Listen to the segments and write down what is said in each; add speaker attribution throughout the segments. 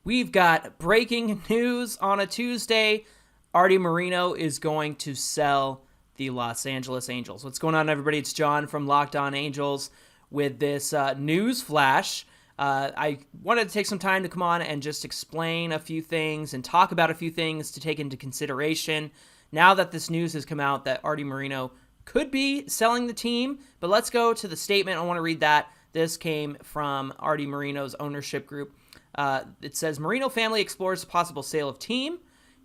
Speaker 1: We've got breaking news on a Tuesday. Arte Moreno is going to sell the Los Angeles Angels. What's going on, everybody? It's John from Locked On Angels with this news flash. I wanted to take some time to come on and just explain a few things and talk about a few things to take into consideration now that this news has come out that Arte Moreno could be selling the team. But let's go to the statement. I want to read that. This came from Arte Moreno's ownership group. It says, Moreno family explores possible sale of team.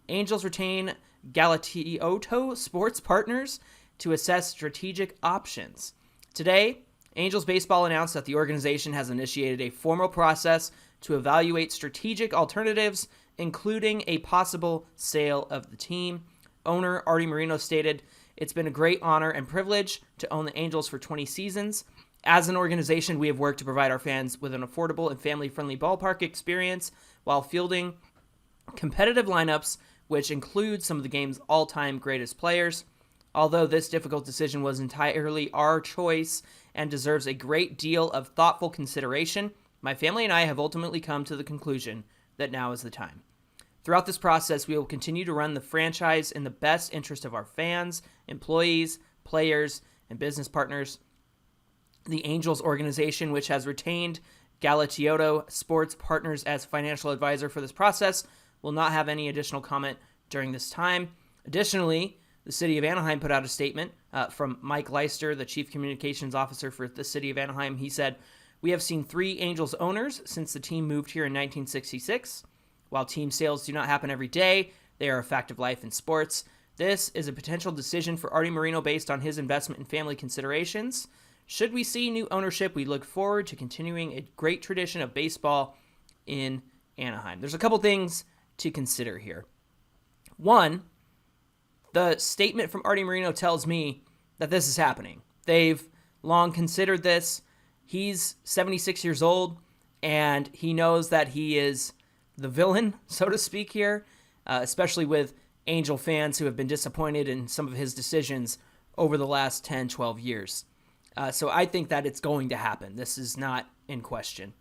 Speaker 1: Angels retain Galatioto Sports Partners to assess strategic options. Today, Angels Baseball announced that the organization has initiated a formal process to evaluate strategic alternatives, including a possible sale of the team. Owner Arte Moreno stated, "It's been a great honor and privilege to own the Angels for 20 seasons. As an organization, we have worked to provide our fans with an affordable and family-friendly ballpark experience while fielding competitive lineups, which include some of the game's all-time greatest players. Although this difficult decision was entirely our choice and deserves a great deal of thoughtful consideration, my family and I have ultimately come to the conclusion that now is the time. Throughout this process, we will continue to run the franchise in the best interest of our fans, employees, players, and business partners. The Angels organization, which has retained Galatioto Sports Partners as financial advisor for this process, will not have any additional comment during this time." Additionally, the city of Anaheim put out a statement from Mike Leister, the chief communications officer for the city of Anaheim. He said, "We have seen 3 Angels owners since the team moved here in 1966. While team sales do not happen every day, they are a fact of life in sports. This is a potential decision for Arte Moreno based on his investment and family considerations. Should we see new ownership, we look forward to continuing a great tradition of baseball in Anaheim." There's a couple things to consider here. One, the statement from Arte Moreno tells me that this is happening. They've long considered this. He's 76 years old, and he knows that he is the villain, so to speak, here, especially with Angel fans who have been disappointed in some of his decisions over the last 10, 12 years. So I think that it's going to happen. This is not in question.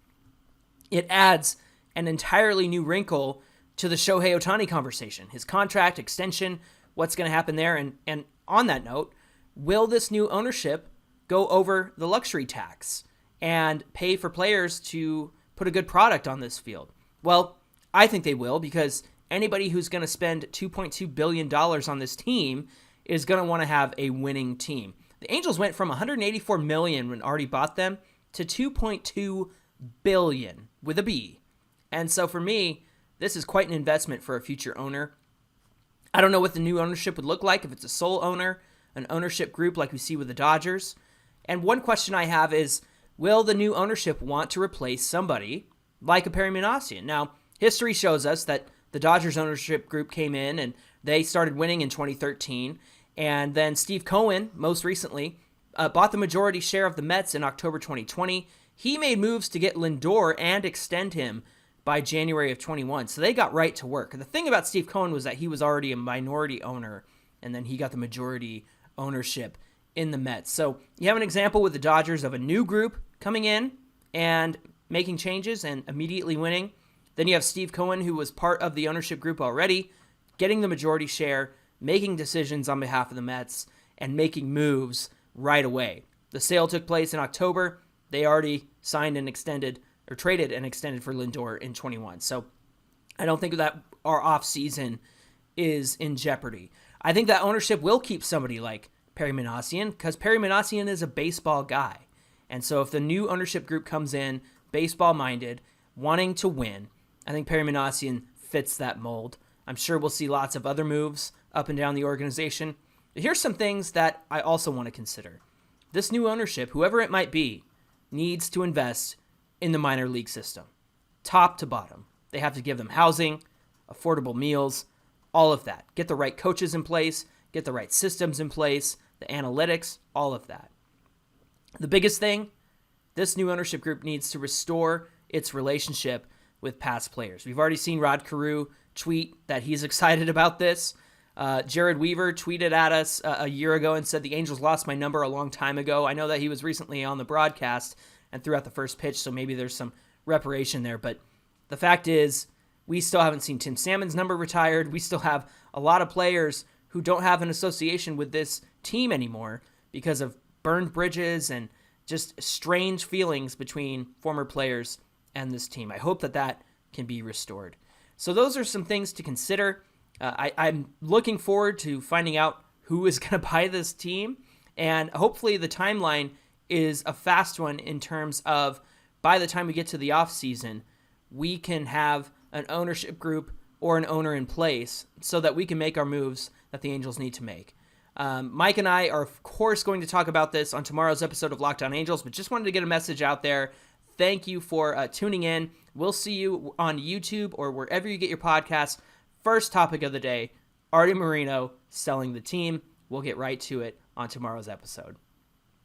Speaker 1: It adds an entirely new wrinkle to the Shohei Ohtani conversation. His contract extension, what's going to happen there? And on that note, will this new ownership go over the luxury tax and pay for players to put a good product on this field? Well, I think they will, because anybody who's going to spend $2.2 billion on this team is going to want to have a winning team. The Angels went from $184 million when Arte bought them to $2.2 billion with a B. And so for me, this is quite an investment for a future owner. I don't know what the new ownership would look like, if it's a sole owner, an ownership group like we see with the Dodgers. And one question I have is, will the new ownership want to replace somebody like a Perry Minasian? Now, history shows us that the Dodgers ownership group came in and they started winning in 2013. And then Steve Cohen, most recently, bought the majority share of the Mets in October 2020. He made moves to get Lindor and extend him by January of 21. So they got right to work. And the thing about Steve Cohen was that he was already a minority owner, and then he got the majority ownership in the Mets. So you have an example with the Dodgers of a new group coming in and making changes and immediately winning. Then you have Steve Cohen, who was part of the ownership group already, getting the majority share, making decisions on behalf of the Mets, and making moves right away. The sale took place in October. They already signed and extended, or traded and extended for Lindor in 21. So I don't think that our offseason is in jeopardy. I think that ownership will keep somebody like Perry Minasian, because Perry Minasian is a baseball guy. And so if the new ownership group comes in, baseball-minded, wanting to win, I think Perry Minasian fits that mold. I'm sure we'll see lots of other moves up and down the organization. But here's some things that I also want to consider. This new ownership, whoever it might be, needs to invest in the minor league system, top to bottom. They have to give them housing, affordable meals, all of that. Get the right coaches in place, get the right systems in place, the analytics, all of that. The biggest thing, this new ownership group needs to restore its relationship with past players. We've already seen Rod Carew tweet that he's excited about this. Jared Weaver tweeted at us a year ago and said the Angels lost my number a long time ago. I know that he was recently on the broadcast and threw out the first pitch, so maybe there's some reparation there. But the fact is, We still haven't seen Tim Salmon's number retired. We still have a lot of players who don't have an association with this team anymore because of burned bridges and just strange feelings between former players and this team. I hope that can be restored. So those are some things to consider. I'm looking forward to finding out who is going to buy this team, and hopefully the timeline is a fast one in terms of by the time we get to the offseason, we can have an ownership group or an owner in place so that we can make our moves that the Angels need to make. Mike and I are, of course, going to talk about this on tomorrow's episode of Locked On Angels, but just wanted to get a message out there. Thank you for tuning in. We'll see you on YouTube or wherever you get your podcasts. First topic of the day, Arte Moreno selling the team. We'll get right to it on tomorrow's episode.